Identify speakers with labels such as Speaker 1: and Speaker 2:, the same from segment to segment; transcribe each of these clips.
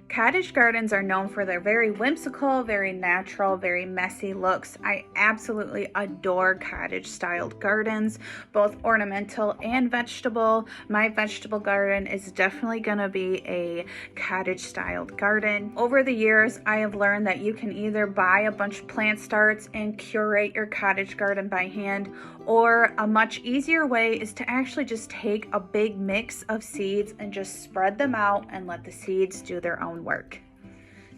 Speaker 1: Cottage gardens are known for their very whimsical, very natural, very messy looks. I absolutely adore cottage styled gardens, both ornamental and vegetable. My vegetable garden is definitely going to be a cottage styled garden. Over the years, I have learned that you can either buy a bunch of plant starts and curate your cottage garden by hand, or a much easier way is to actually just take a big mix of seeds and just spread them out and let the seeds do their own work.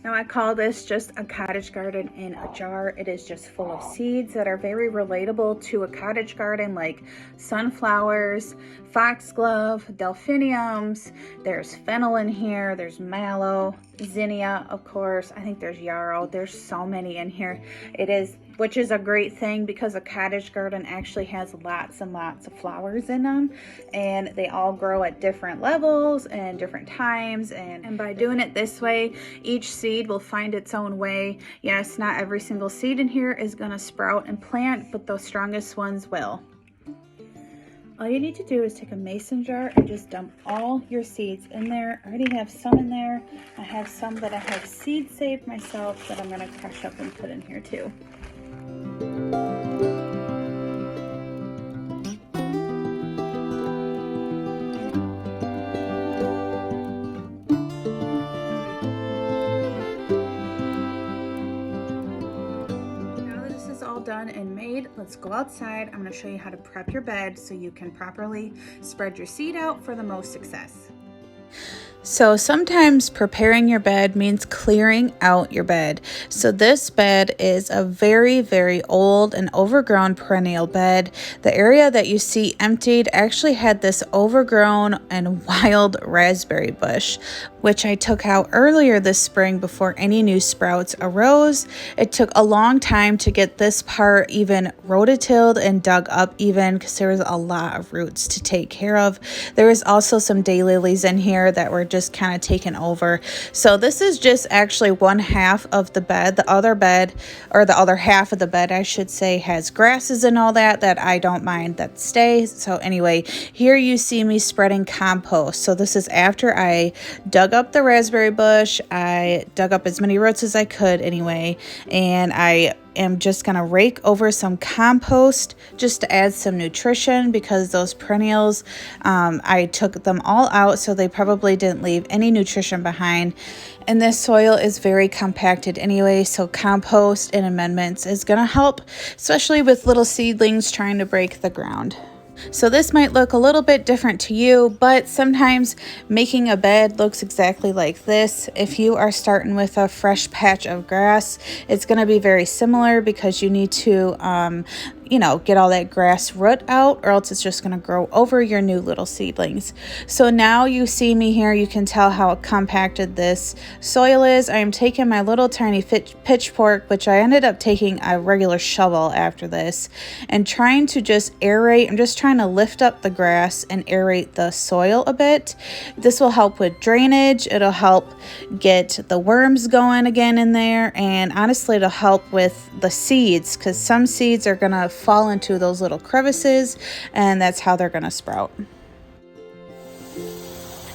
Speaker 1: Now I call this just a cottage garden in a jar. It is just full of seeds that are very relatable to a cottage garden, like sunflowers, foxglove, delphiniums. There's fennel in here, there's mallow, zinnia, of course. I think there's yarrow. There's so many in here. Which is a great thing because a cottage garden actually has lots and lots of flowers in them, and they all grow at different levels and different times, and by doing it this way, each seed will find its own way. Yes, not every single seed in here is going to sprout and plant, but those strongest ones will. All you need to do is take a mason jar and just dump all your seeds in there. I already have some in there. I have some that I have seed saved myself that I'm going to crush up and put in here too. Done and made, let's go outside. I'm going to show you how to prep your bed so you can properly spread your seed out for the most success. So sometimes preparing your bed means clearing out your bed. So this bed is a very, very old and overgrown perennial bed. The area that you see emptied actually had this overgrown and wild raspberry bush, which I took out earlier this spring before any new sprouts arose. It took a long time to get this part even rototilled and dug up even because there was a lot of roots to take care of. There was also some daylilies in here that were just kind of taken over. So this is just actually one half of the bed. The other bed, or the other half of the bed, I should say, has grasses and all that I don't mind that stay. So anyway, here you see me spreading compost. So this is after I dug up the raspberry bush. I dug up as many roots as I could anyway, and I am just gonna rake over some compost just to add some nutrition because those perennials, I took them all out, so they probably didn't leave any nutrition behind. And this soil is very compacted anyway, so compost and amendments is gonna help, especially with little seedlings trying to break the ground. So this might look a little bit different to you, but sometimes making a bed looks exactly like this. If you are starting with a fresh patch of grass, it's going to be very similar because you need to get all that grass root out, or else it's just going to grow over your new little seedlings. So now you see me here, you can tell how compacted this soil is. I am taking my little tiny pitchfork, which I ended up taking a regular shovel after this, and trying to just aerate. I'm just trying to lift up the grass and aerate the soil a bit. This will help with drainage. It'll help get the worms going again in there, and honestly it'll help with the seeds because some seeds are going to fall into those little crevices, and that's how they're going to sprout.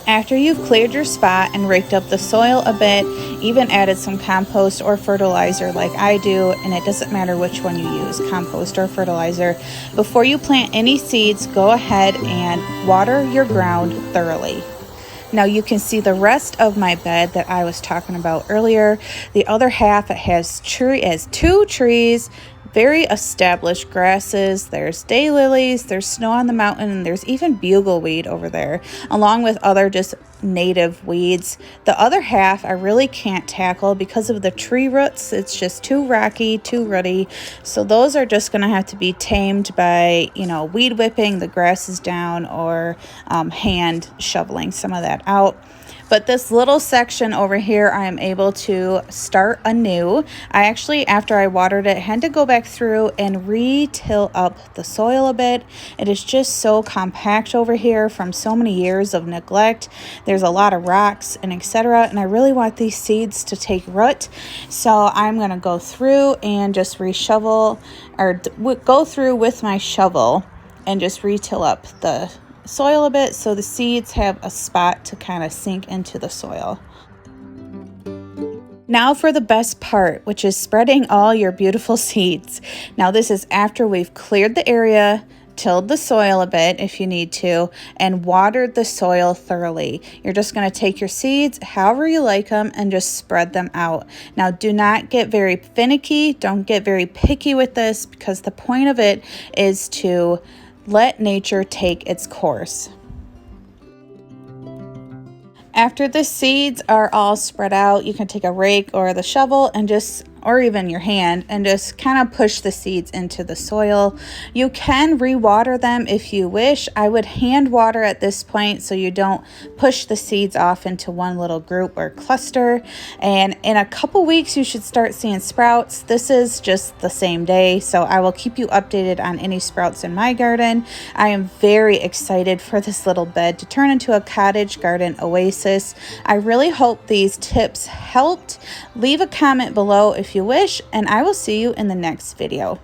Speaker 1: After you've cleared your spot and raked up the soil a bit, even added some compost or fertilizer like I do, and it doesn't matter which one you use, compost or fertilizer, before you plant any seeds, go ahead and water your ground thoroughly. Now you can see the rest of my bed that I was talking about earlier. The other half, it has two trees, very established grasses. There's daylilies, there's snow on the mountain, and there's even bugleweed over there, along with other just native weeds. The other half I really can't tackle because of the tree roots. It's just too rocky, too rooty. So those are just going to have to be tamed by, weed whipping the grasses down, or hand shoveling some of that out. But this little section over here, I am able to start anew. I actually, after I watered it, had to go back through and re-till up the soil a bit. It is just so compact over here from so many years of neglect. There's a lot of rocks and etc. And I really want these seeds to take root. So I'm going to go through and just re-shovel, or go through with my shovel and just re-till up the soil a bit so the seeds have a spot to kind of sink into the soil. Now for the best part, which is spreading all your beautiful seeds. Now this is after we've cleared the area, tilled the soil a bit if you need to, and watered the soil thoroughly. You're just going to take your seeds however you like them and just spread them out. Now do not get very finicky, don't get very picky with this, because the point of it is to let nature take its course. After the seeds are all spread out, you can take a rake or the shovel and or even your hand, and just kind of push the seeds into the soil. You can re-water them if you wish. I would hand water at this point so you don't push the seeds off into one little group or cluster. And in a couple weeks, you should start seeing sprouts. This is just the same day, so I will keep you updated on any sprouts in my garden. I am very excited for this little bed to turn into a cottage garden oasis. I really hope these tips helped. Leave a comment below if you wish, and I will see you in the next video.